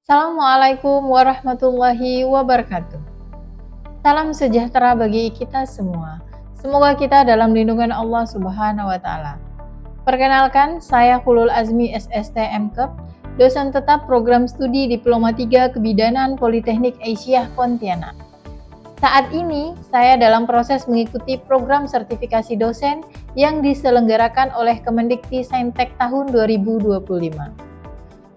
Assalamualaikum warahmatullahi wabarakatuh. Salam sejahtera bagi kita semua. Semoga kita dalam lindungan Allah Subhanahu wa taala. Perkenalkan, saya Hulul Azmi SST MKep, dosen tetap program studi Diploma 3 Kebidanan Politeknik Aisyah Pontianak. Saat ini, saya dalam proses mengikuti program sertifikasi dosen yang diselenggarakan oleh Kemendikti-Saintek tahun 2025.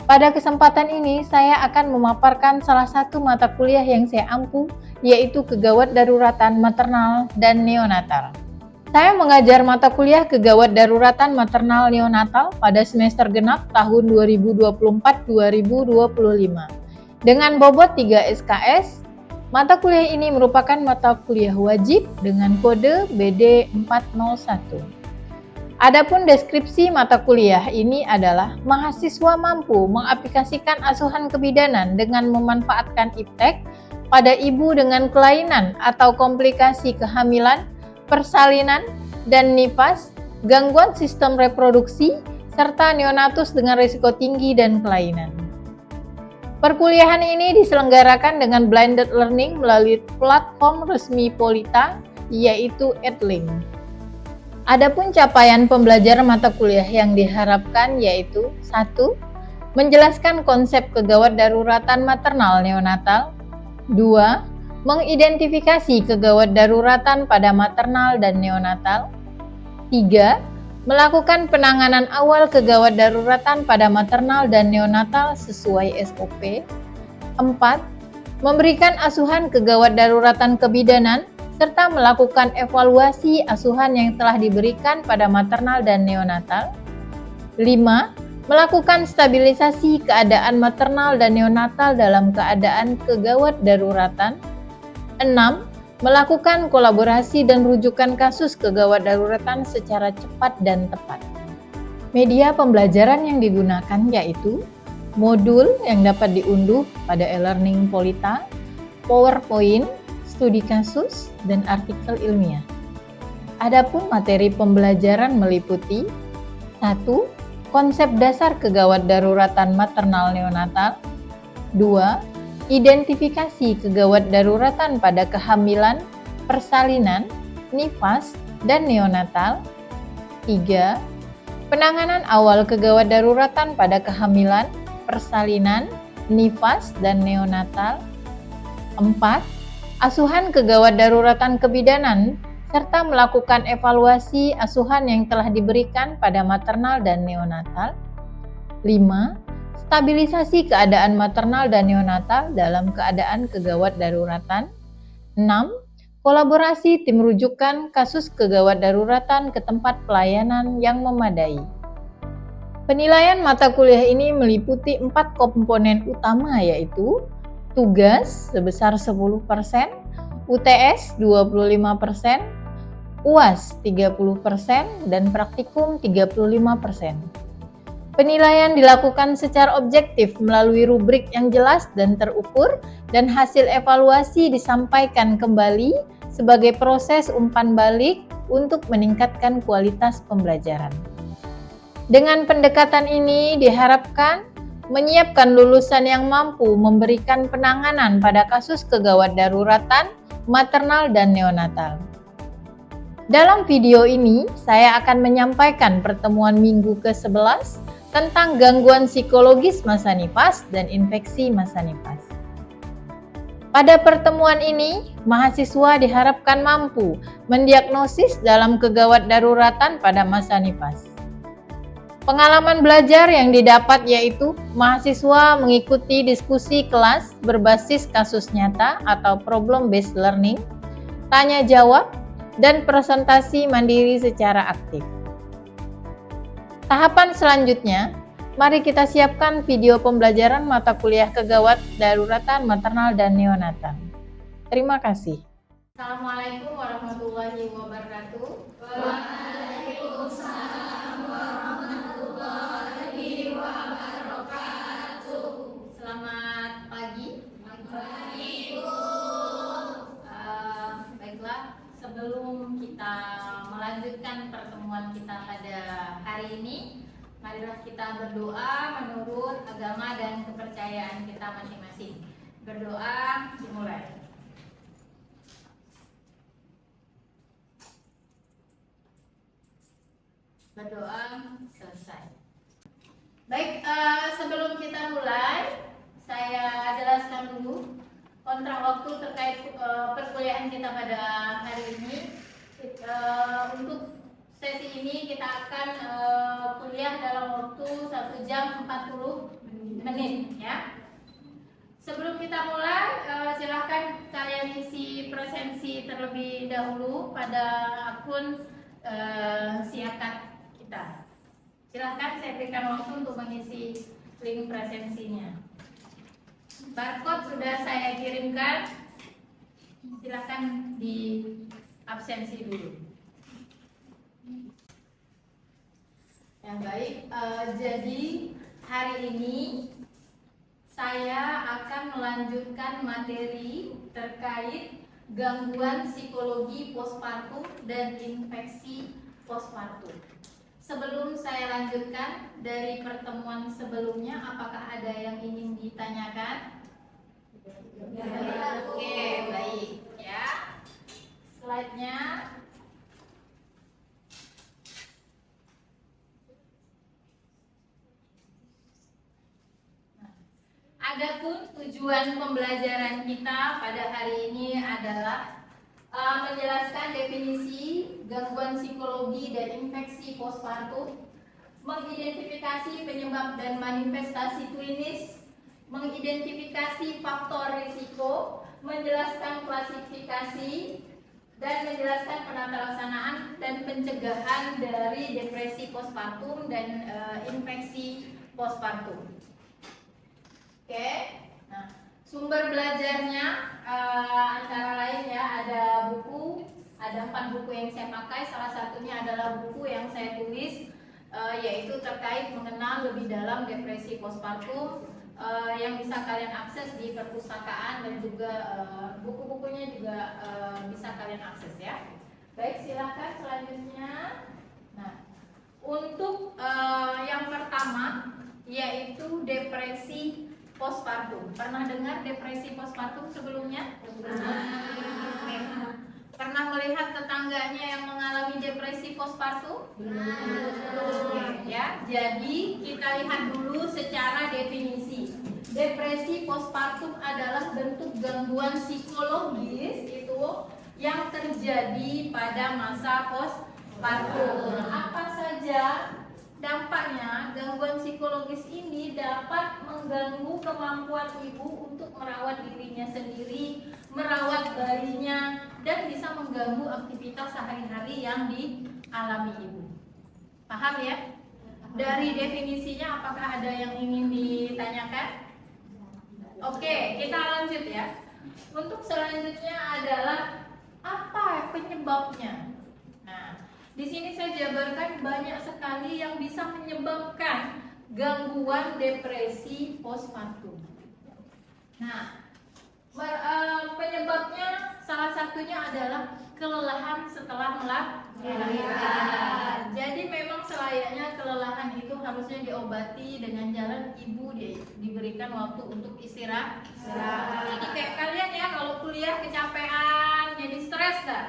Pada kesempatan ini, saya akan memaparkan salah satu mata kuliah yang saya ampu, yaitu Kegawat Daruratan Maternal dan Neonatal. Saya mengajar mata kuliah Kegawat Daruratan Maternal Neonatal pada semester genap tahun 2024-2025. Dengan bobot 3 SKS, mata kuliah ini merupakan mata kuliah wajib dengan kode BD 401. Adapun deskripsi mata kuliah ini adalah mahasiswa mampu mengaplikasikan asuhan kebidanan dengan memanfaatkan iptek pada ibu dengan kelainan atau komplikasi kehamilan, persalinan, dan nifas, gangguan sistem reproduksi, serta neonatus dengan risiko tinggi dan kelainan. Perkuliahan ini diselenggarakan dengan blended learning melalui platform resmi Polita, yaitu Edlink. Adapun capaian pembelajaran mata kuliah yang diharapkan yaitu 1. Menjelaskan konsep kegawat daruratan maternal neonatal. 2. Mengidentifikasi kegawat daruratan pada maternal dan neonatal. 3. Melakukan penanganan awal kegawat daruratan pada maternal dan neonatal sesuai SOP. 4. Memberikan asuhan kegawat daruratan kebidanan serta melakukan evaluasi asuhan yang telah diberikan pada maternal dan neonatal. 5. Melakukan stabilisasi keadaan maternal dan neonatal dalam keadaan kegawat daruratan. 6. Melakukan kolaborasi dan rujukan kasus kegawat daruratan secara cepat dan tepat. Media pembelajaran yang digunakan yaitu modul yang dapat diunduh pada e-learning Polita, PowerPoint, studi kasus, dan artikel ilmiah. Adapun materi pembelajaran meliputi 1. Konsep dasar kegawat daruratan maternal neonatal. 2. Identifikasi kegawat daruratan pada kehamilan, persalinan, nifas, dan neonatal. 3. Penanganan awal kegawat daruratan pada kehamilan, persalinan, nifas, dan neonatal. 4. Asuhan kegawat daruratan kebidanan, serta melakukan evaluasi asuhan yang telah diberikan pada maternal dan neonatal. 5. Stabilisasi keadaan maternal dan neonatal dalam keadaan kegawat daruratan. 6. Kolaborasi tim rujukan kasus kegawat daruratan ke tempat pelayanan yang memadai. Penilaian mata kuliah ini meliputi 4 komponen utama yaitu tugas sebesar 10%, UTS 25%, UAS 30%, dan praktikum 35%. Penilaian dilakukan secara objektif melalui rubrik yang jelas dan terukur, dan hasil evaluasi disampaikan kembali sebagai proses umpan balik untuk meningkatkan kualitas pembelajaran. Dengan pendekatan ini diharapkan menyiapkan lulusan yang mampu memberikan penanganan pada kasus kegawat daruratan maternal dan neonatal. Dalam video ini, saya akan menyampaikan pertemuan minggu ke-11 tentang gangguan psikologis masa nifas dan infeksi masa nifas. Pada pertemuan ini, mahasiswa diharapkan mampu mendiagnosis dalam kegawat daruratan pada masa nifas. Pengalaman belajar yang didapat yaitu mahasiswa mengikuti diskusi kelas berbasis kasus nyata atau problem based learning, tanya jawab, dan presentasi mandiri secara aktif. Tahapan selanjutnya, mari kita siapkan video pembelajaran mata kuliah kegawat daruratan maternal dan neonatal. Terima kasih. Assalamualaikum warahmatullahi wabarakatuh. Waalaikumsalam warahmatullahi wabarakatuh. Selamat pagi. Baiklah, sebelum kita melanjutkan pertemuan kita pada hari ini, Marilah kita berdoa menurut agama dan kepercayaan kita masing-masing. Berdoa dimulai. Berdoa selesai. Baik, sebelum kita mulai, saya jelaskan dulu kontrak waktu terkait perkuliahan kita pada hari ini. Untuk sesi ini kita akan kuliah dalam waktu 1 jam 40 menit ya. Sebelum kita mulai, silahkan kalian isi presensi terlebih dahulu pada akun Siakat kita. Silahkan saya berikan waktu untuk mengisi link presensinya. Barcode sudah saya kirimkan. Silahkan di absensi dulu. Ya baik, jadi hari ini saya akan melanjutkan materi terkait gangguan psikologi postpartum dan infeksi postpartum. Sebelum saya lanjutkan dari pertemuan sebelumnya, apakah ada yang ingin ditanyakan? Oke, baik ya. Slide-nya. Adapun tujuan pembelajaran kita pada hari ini adalah menjelaskan definisi gangguan psikologi dan infeksi postpartum, mengidentifikasi penyebab dan manifestasi klinis, mengidentifikasi faktor risiko, menjelaskan klasifikasi, dan menjelaskan penata laksanaan dan pencegahan dari depresi postpartum dan infeksi postpartum. Oke, nah sumber belajarnya antara lain ya ada buku, ada 4 buku yang saya pakai. Salah satunya adalah buku yang saya tulis yaitu terkait mengenal lebih dalam depresi postpartum yang bisa kalian akses di perpustakaan dan juga buku-bukunya juga bisa kalian akses ya. Baik, silakan selanjutnya. Nah, untuk yang pertama yaitu depresi postpartum. Pernah dengar depresi postpartum sebelumnya? Pernah melihat tetangganya yang mengalami depresi postpartum? Ya, jadi kita lihat dulu secara definisi. Depresi postpartum adalah bentuk gangguan psikologis itu yang terjadi pada masa postpartum. Apa saja dampaknya? Gangguan psikologis ini dapat mengganggu kemampuan ibu untuk merawat dirinya sendiri, merawat bayinya, dan bisa mengganggu aktivitas sehari-hari yang dialami ibu. Paham ya? Dari definisinya apakah ada yang ingin ditanyakan? Oke, kita lanjut ya. Untuk selanjutnya adalah apa penyebabnya? Nah, di sini saya jabarkan banyak sekali yang bisa menyebabkan gangguan depresi postpartum. Nah, penyebabnya salah satunya adalah kelelahan setelah melahirkan. Jadi memang selayaknya kelelahan itu harusnya diobati dengan jalan ibu diberikan waktu untuk istirahat. Jadi kayak kalian ya kalau kuliah kecapean, jadi stres gak?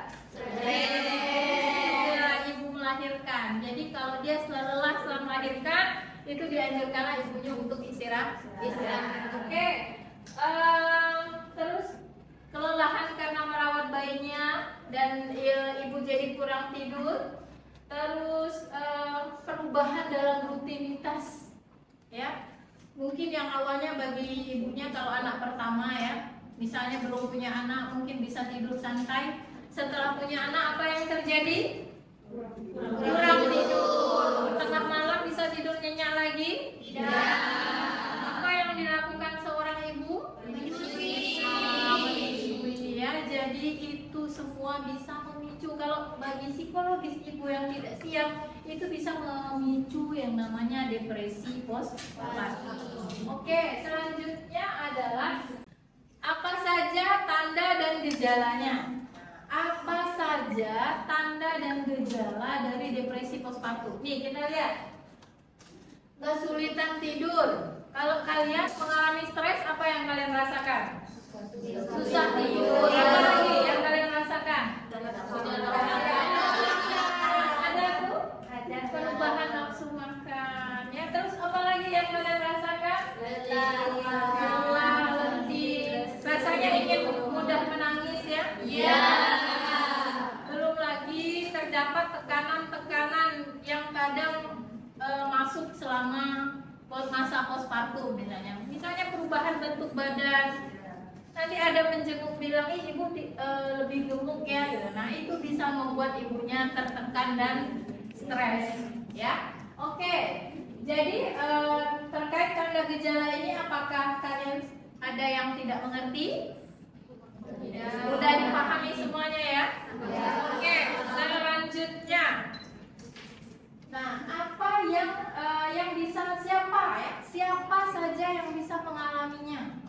Melahirkan. Jadi kalau dia lelah setelah melahirkan, itu dianjurkanlah ibunya untuk istirahat. Oke. Terus kelelahan karena merawat bayinya dan ibu jadi kurang tidur. Terus perubahan dalam rutinitas, ya. Mungkin yang awalnya bagi ibunya kalau anak pertama ya, misalnya belum punya anak mungkin bisa tidur santai. Setelah punya anak apa yang terjadi? Kurang tidur. Tengah malam bisa tidur nyenyak lagi? Tidak. Apa yang dilakukan seorang ibu? Menyusui. Ya, jadi itu semua bisa memicu. Kalau bagi psikologis ibu yang tidak siap, itu bisa memicu yang namanya depresi postpartum. Oke, selanjutnya adalah apa saja tanda dan gejalanya. Apa saja tanda dan gejala dari depresi postpartum? Nih kita lihat. Kesulitan tidur. Kalau kalian mengalami stres, apa yang kalian rasakan? Susah tidur. Apa lagi yang kalian rasakan? Ada tuh? Ada perubahan nafsu makan. Ya, terus apa lagi yang kalian rasakan? Lelah, letih. Rasanya ingin mudah menangis ya? Iya. Belum lagi terdapat tekanan-tekanan yang kadang masuk selama masa postpartum misalnya perubahan bentuk badan. Nanti ada penjenguk bilang, ibu lebih gemuk ya, gitu. Nah itu bisa membuat ibunya tertekan dan stres, ya. Oke, jadi terkait tanda gejala ini, apakah kalian ada yang tidak mengerti? Sudah dipahami semuanya ya? Oke, selanjutnya. Nah, apa yang bisa siapa saja yang bisa mengalaminya?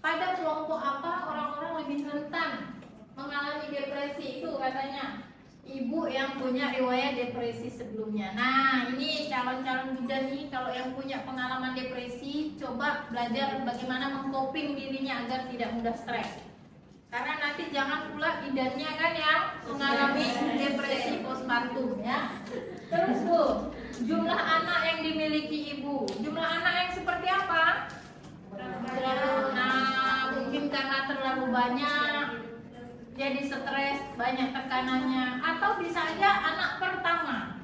Pada kelompok apa orang-orang lebih rentan mengalami depresi itu katanya? Ibu yang punya riwayat depresi sebelumnya. Nah, ini calon-calon bidan nih, kalau yang punya pengalaman depresi, coba belajar bagaimana mengcoping dirinya agar tidak mudah stres. Karena nanti jangan pula bidannya kan yang mengalami depresi postpartum ya. Terus Bu, jumlah anak yang dimiliki ibu, jumlah anak yang seperti apa? Nah, mungkin karena terlalu banyak jadi stres, banyak tekanannya, atau bisa aja anak pertama.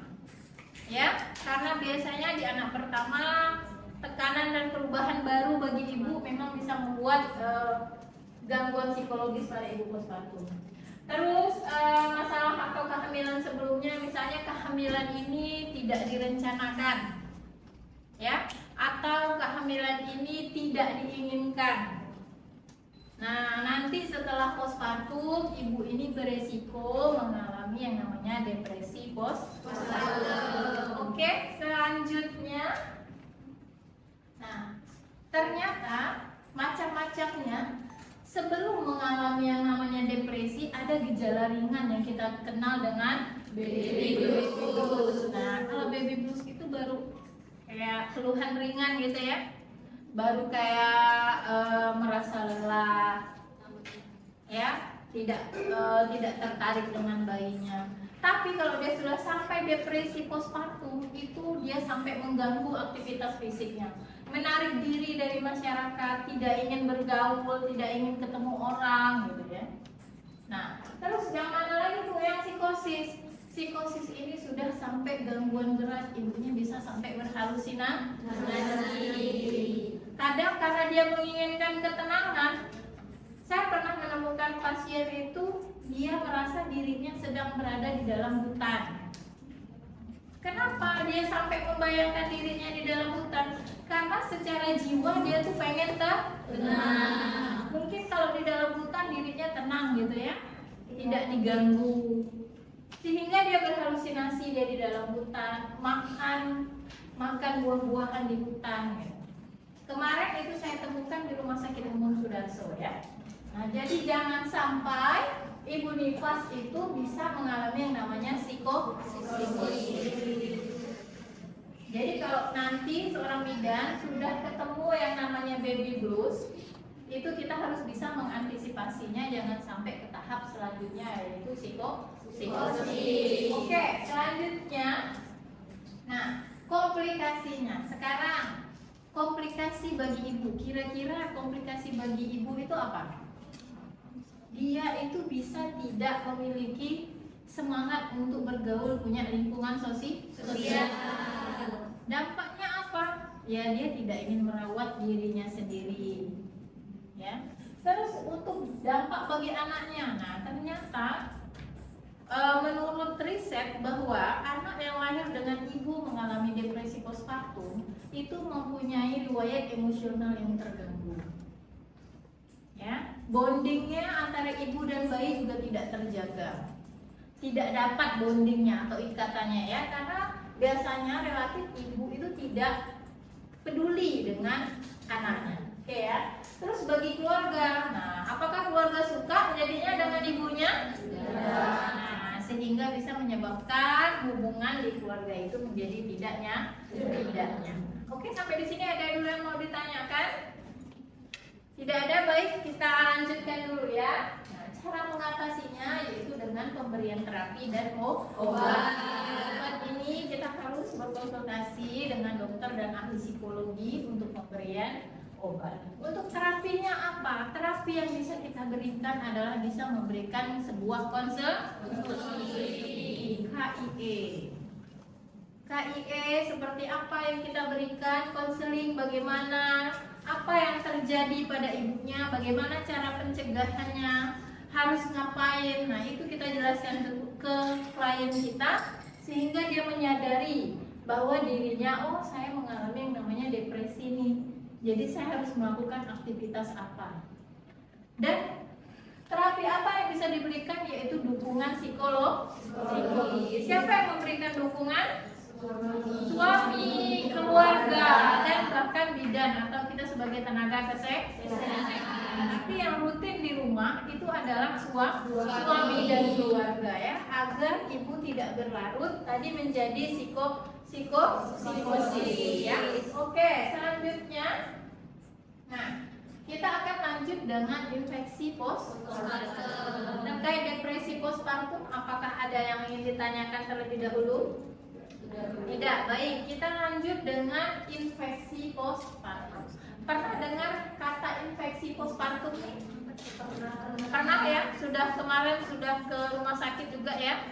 Ya, karena biasanya di anak pertama tekanan dan perubahan baru bagi ibu memang bisa membuat gangguan psikologis pada ibu postpartum. Terus masalah atau kehamilan sebelumnya, misalnya kehamilan ini tidak direncanakan, ya, atau kehamilan ini tidak diinginkan. Nah, nanti setelah postpartum ibu ini beresiko mengalami yang namanya depresi postpartum. Oke, selanjutnya. Nah, ternyata macam-macamnya. Sebelum mengalami yang namanya depresi, ada gejala ringan yang kita kenal dengan baby blues. Nah, kalau baby blues itu baru kayak keluhan ringan gitu ya, baru kayak merasa lelah, ya, tidak tertarik dengan bayinya. Tapi kalau dia sudah sampai depresi postpartum, itu dia sampai mengganggu aktivitas fisiknya, menarik diri dari masyarakat, tidak ingin bergaul, tidak ingin ketemu orang, gitu ya. Nah, terus yang mana lagi tuh yang psikosis? Psikosis ini sudah sampai gangguan berat, ibunya bisa sampai berhalusinasi. Kadang karena dia menginginkan ketenangan, saya pernah menemukan pasien itu dia merasa dirinya sedang berada di dalam hutan. Kenapa dia sampai membayangkan dirinya di dalam hutan? Karena secara jiwa dia tuh pengen tenang. Mungkin kalau di dalam hutan dirinya tenang gitu ya, tidak diganggu. Sehingga dia berhalusinasi, dia di dalam hutan, makan buah-buahan di hutan. Gitu. Kemarin itu saya temukan di Rumah Sakit Umum Sudarso ya. Nah, jadi jangan sampai ibu nifas itu bisa mengalami yang namanya psikosis. Jadi kalau nanti seorang bidan sudah ketemu yang namanya baby blues, itu kita harus bisa mengantisipasinya, jangan sampai ke tahap selanjutnya yaitu psikosis. Oke, selanjutnya, nah komplikasinya. Sekarang komplikasi bagi ibu, kira-kira komplikasi bagi ibu itu apa? Dia itu bisa tidak memiliki semangat untuk bergaul, punya lingkungan sosial. Dampaknya apa? Ya, dia tidak ingin merawat dirinya sendiri. Ya. Terus untuk dampak bagi anaknya, nah ternyata menurut riset bahwa anak yang lahir dengan ibu mengalami depresi postpartum itu mempunyai riwayat emosional yang terganggu. Ya, bondingnya antara ibu dan bayi juga tidak terjaga, tidak dapat bondingnya atau ikatannya ya, karena biasanya relatif ibu itu tidak peduli dengan anaknya. Oke ya. Terus bagi keluarga, nah apakah keluarga suka jadinya dengan ibunya? Nah, sehingga bisa menyebabkan hubungan di keluarga itu menjadi tidaknya. Oke, sampai di sini ada dulu yang mau ditanyakan? Tidak ada, baik kita lanjutkan dulu ya. Nah, cara mengatasinya yaitu dengan pemberian terapi dan obat ini kita harus berkonsultasi dengan dokter dan ahli psikologi untuk pemberian obat. Untuk terapinya apa? Terapi yang bisa kita berikan adalah bisa memberikan sebuah konseling KIE. KIE seperti apa yang kita berikan, konseling bagaimana, apa yang terjadi pada ibunya, bagaimana cara pencegahannya, harus ngapain. Nah, itu kita jelaskan ke klien kita sehingga dia menyadari bahwa dirinya, oh saya mengalami yang namanya depresi nih. Jadi saya harus melakukan aktivitas apa. Dan terapi apa yang bisa diberikan yaitu dukungan psikologi. Siapa yang memberikan dukungan? Suami, keluarga, dan bahkan bidan atau kita sebagai tenaga kesehatan. Tapi yang rutin di rumah itu adalah suami dan keluarga ya, agar ibu tidak berlarut tadi menjadi psikosis ya. Oke, selanjutnya. Nah, kita akan lanjut dengan infeksi postpartum. Terkait depresi postpartum, apakah ada yang ingin ditanyakan terlebih dahulu? Tidak, baik. Kita lanjut dengan infeksi postpartum. Pernah dengar kata infeksi postpartum nih? Pernah ya? Kemarin sudah ke rumah sakit juga ya?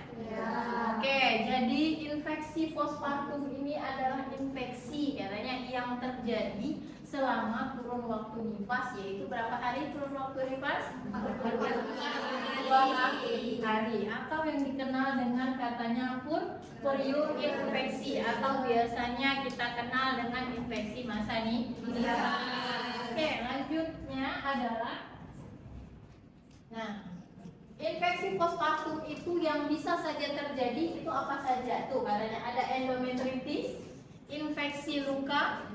Oke, jadi infeksi postpartum ini adalah infeksi katanya yang terjadi selama kurun waktu nifas, yaitu berapa hari kurun waktu nifas? 2 hari, atau yang dikenal dengan katanya puerperio infeksi, atau biasanya kita kenal dengan infeksi masa nifas. Oke, lanjutnya adalah infeksi postpartum itu yang bisa saja terjadi itu apa saja? Tuh katanya ada endometritis, infeksi luka.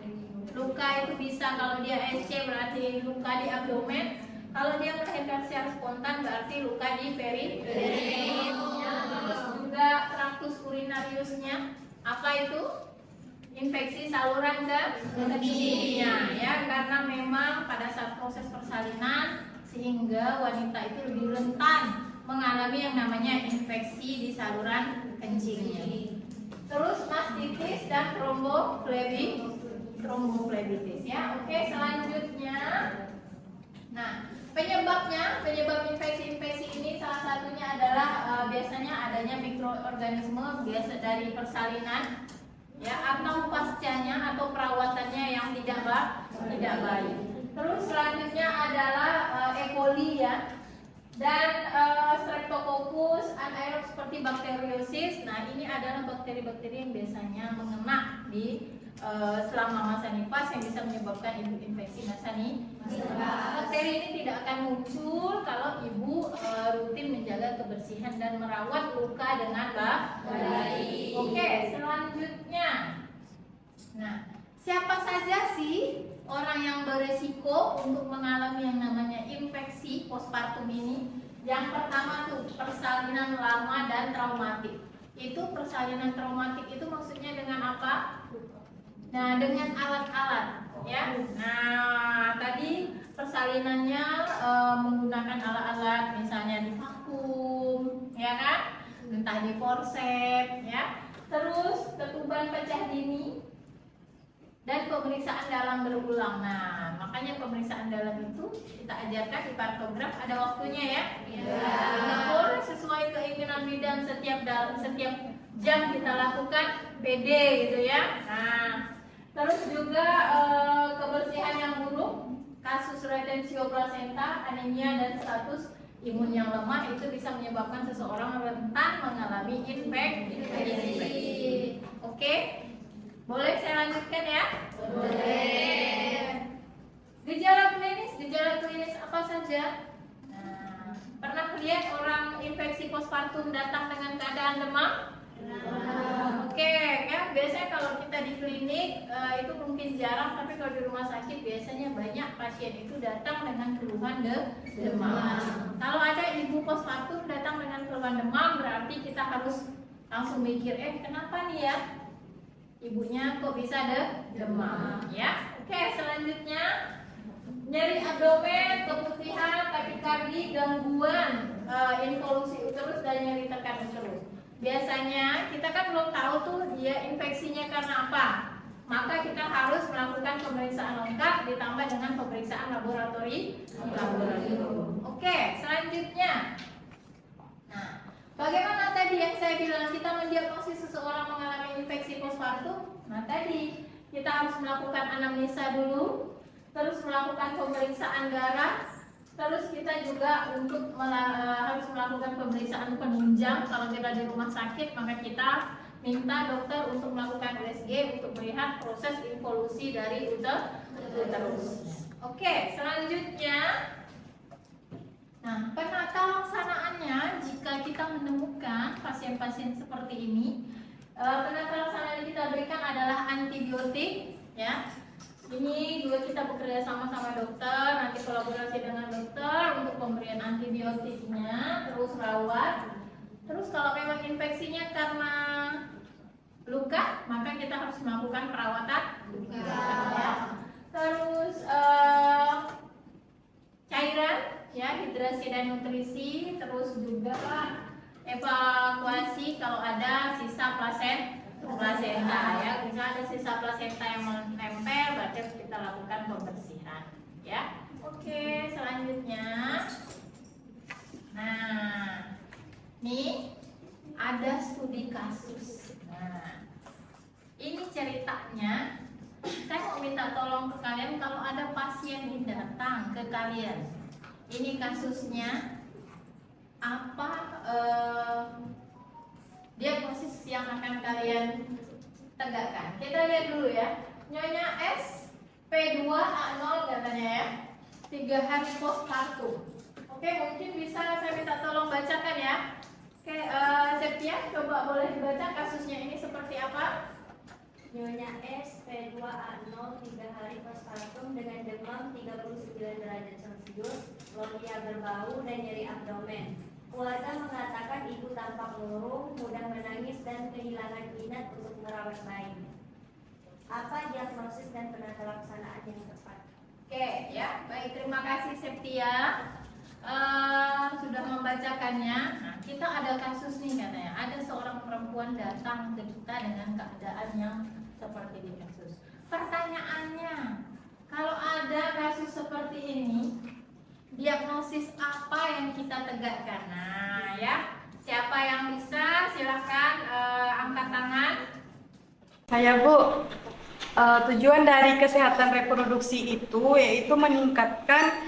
Luka itu bisa kalau dia SC berarti luka di abdomen. Kalau dia melahirkan secara spontan berarti luka di perineumnya. Terus juga traktus urinariusnya. Apa itu? Infeksi saluran kencingnya ya, karena memang pada saat proses persalinan sehingga wanita itu lebih rentan mengalami yang namanya infeksi di saluran kencingnya. Terus mastitis dan tromboflebitis ya. Oke, selanjutnya. Nah, penyebab infeksi-infeksi ini salah satunya adalah biasanya adanya mikroorganisme biasa dari persalinan ya, atau pascanya atau perawatannya yang tidak baik. Terus selanjutnya adalah E. coli ya, dan Streptococcus anaerob seperti bakteriosis. Nah, ini adalah bakteri-bakteri yang biasanya mengena di selama masa nifas yang bisa menyebabkan ibu infeksi masa nifas. Bakteri ini tidak akan muncul kalau ibu rutin menjaga kebersihan dan merawat luka dengan baik. Oke, selanjutnya. Nah, siapa saja sih orang yang beresiko untuk mengalami yang namanya infeksi postpartum ini? Yang pertama tuh persalinan lama dan traumatik. Itu persalinan traumatik itu maksudnya dengan apa? Nah, dengan alat-alat ya. Nah, tadi persalinannya menggunakan alat-alat misalnya di vakum, ya kan? Entah di forceps ya. Terus ketuban pecah dini dan pemeriksaan dalam berulang. Nah, makanya pemeriksaan dalam itu kita ajarkan di partograf ada waktunya ya. Diatur sesuai keinginan bidan, setiap jam kita lakukan PD gitu ya. Nah, terus juga kebersihan yang buruk, kasus retensio plasenta, anemia dan status imun yang lemah itu bisa menyebabkan seseorang rentan mengalami infeksi. Oke? Boleh saya lanjutkan ya? Boleh. Gejala klinis apa saja? Nah, pernah lihat orang infeksi postpartum datang dengan keadaan demam? Oke, ya biasanya kalau kita di klinik itu mungkin jarang, tapi kalau di rumah sakit biasanya banyak pasien itu datang dengan keluhan demam. Kalau ada ibu postpartum datang dengan keluhan demam, berarti kita harus langsung mikir, kenapa nih ya? Ibunya kok bisa demam ya? Oke, selanjutnya nyeri abdomen, keputihan, takikardi, gangguan involusi uterus dan nyeri tekan uterus. Biasanya kita kan belum tahu tuh dia infeksinya karena apa. Maka kita harus melakukan pemeriksaan lengkap ditambah dengan pemeriksaan laboratorium. Oke, selanjutnya. Nah, bagaimana tadi yang saya bilang kita mendiagnosis seseorang mengalami infeksi postpartum? Nah, tadi kita harus melakukan anamnesa dulu, terus melakukan pemeriksaan darah, terus kita juga harus melakukan pemeriksaan penunjang. Kalau kita di rumah sakit, maka kita minta dokter untuk melakukan USG untuk melihat proses involusi dari uterus. Oke, selanjutnya. Nah, penata laksanaannya jika kita menemukan pasien-pasien seperti ini, penata laksanaan yang kita berikan adalah antibiotik, ya. Ini juga kita bekerja sama dokter, nanti kolaborasi dengan dokter untuk pemberian antibiotiknya, terus rawat. Terus kalau memang infeksinya karena luka, maka kita harus melakukan perawatan luka. Ya. Terus cairan, ya, hidrasi dan nutrisi, terus juga evakuasi kalau ada sisa plasenta, ya. Bisa ada sisa plasenta yang menempel, berarti harus kita lakukan pembersihan, ya. Oke, selanjutnya. Nah, nih ada studi kasus. Nah, ini ceritanya. Saya mau minta tolong ke kalian kalau ada pasien yang datang ke kalian. Ini kasusnya apa? Diagnosis yang akan kalian tegakkan. Kita lihat dulu ya. Nyonya S P2A0 katanya ya. 3 hari postpartum. Oke, mungkin bisa saya minta tolong bacakan ya. Oke, Septia, coba boleh dibaca kasusnya ini seperti apa? Nyonya S P2A0 3 hari postpartum dengan demam 39 derajat Celcius, logia berbau dan nyeri abdomen. Keluarga mengatakan ibu tampak murung, mudah menangis dan kehilangan minat untuk merawat bayi. Apa diagnosis dan penata laksanaan yang tepat? Oke, ya, baik, terima kasih Septia. Sudah membacakannya. Nah, kita ada kasus nih katanya. Ada seorang perempuan datang ke kita dengan keadaan yang seperti di kasus. Pertanyaannya, kalau ada kasus seperti ini, diagnosis apa yang kita tegakkan? Nah, ya, siapa yang bisa? Silahkan angkat tangan. Saya, Bu. Tujuan dari kesehatan reproduksi itu yaitu meningkatkan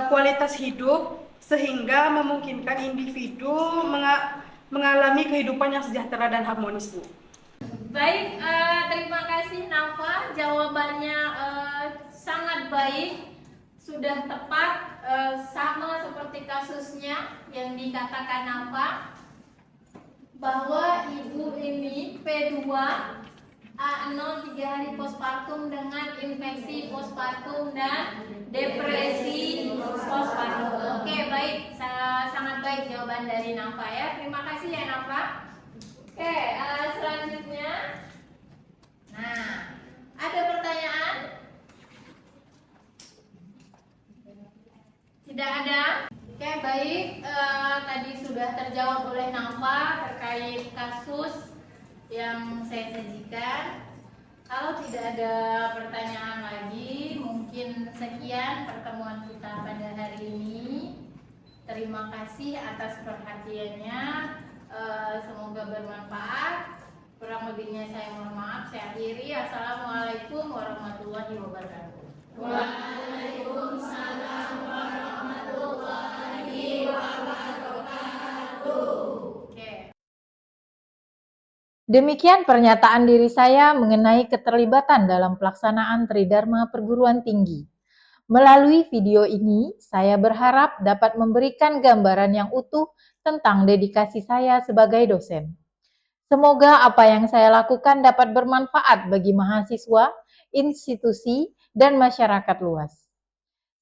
kualitas hidup sehingga memungkinkan individu mengalami kehidupan yang sejahtera dan harmonis, Bu. Baik, terima kasih Nafa, jawabannya sangat baik, sudah tepat, sama seperti kasusnya yang dikatakan Nafa, bahwa ibu ini P2A0 3 hari postpartum dengan infeksi postpartum dan depresi postpartum. Oke, baik, sangat baik jawaban dari Nafa ya. Terima kasih ya Nafa. Oke, selanjutnya. Nah, ada pertanyaan? Tidak ada? Oke, baik. Tadi sudah terjawab oleh Nafa terkait kasus yang saya sajikan. Kalau tidak ada pertanyaan lagi, mungkin sekian pertemuan kita pada hari ini. Terima kasih atas perhatiannya. Semoga bermanfaat. Kurang lebihnya saya mohon maaf. Saya akhiri. Assalamualaikum warahmatullahi wabarakatuh. Waalaikumsalam warahmatullahi wabarakatuh. Demikian pernyataan diri saya mengenai keterlibatan dalam pelaksanaan Tridharma Perguruan Tinggi. Melalui video ini, saya berharap dapat memberikan gambaran yang utuh tentang dedikasi saya sebagai dosen. Semoga apa yang saya lakukan dapat bermanfaat bagi mahasiswa, institusi, dan masyarakat luas.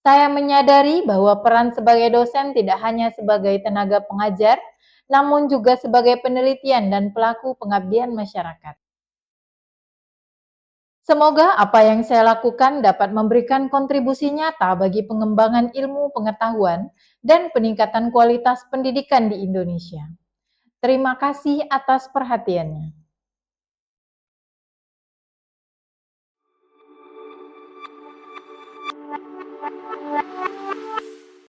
Saya menyadari bahwa peran sebagai dosen tidak hanya sebagai tenaga pengajar, namun juga sebagai penelitian dan pelaku pengabdian masyarakat. Semoga apa yang saya lakukan dapat memberikan kontribusi nyata bagi pengembangan ilmu pengetahuan dan peningkatan kualitas pendidikan di Indonesia. Terima kasih atas perhatiannya.